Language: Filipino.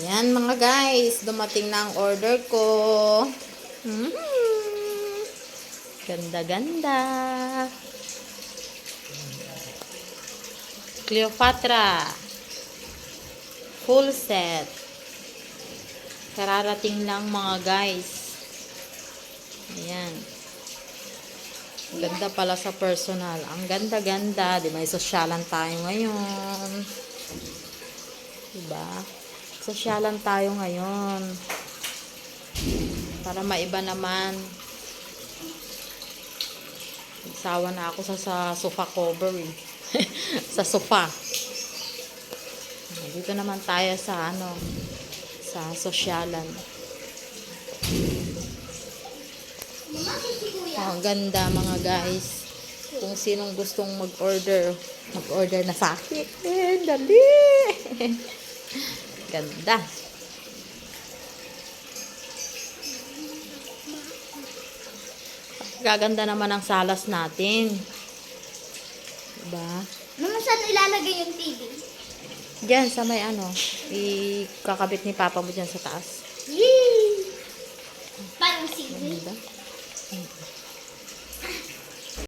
Ayan mga guys, dumating na ang order ko. Mhm. Ganda-ganda. Cleopatra. Full set. Kararating lang mga guys. Ayan. Ganda pala sa personal. Ang ganda-ganda. Di may sosyalan tayo ngayon. Diba? Sosyalan tayo ngayon. Para maiba naman. Sawa na ako sa sofa cover eh. Sa sofa. Dito naman tayo sa sa sosyalan. Ang ganda mga guys. Kung sinong gustong mag-order na sa akin. Dali! Ganda. Gaganda naman ang salas natin. Diba? Mama, saan ilalagay yung TV? Diyan sa may ikakabit ni Papa mo dyan sa taas. Yee! Parang CD. Ganda.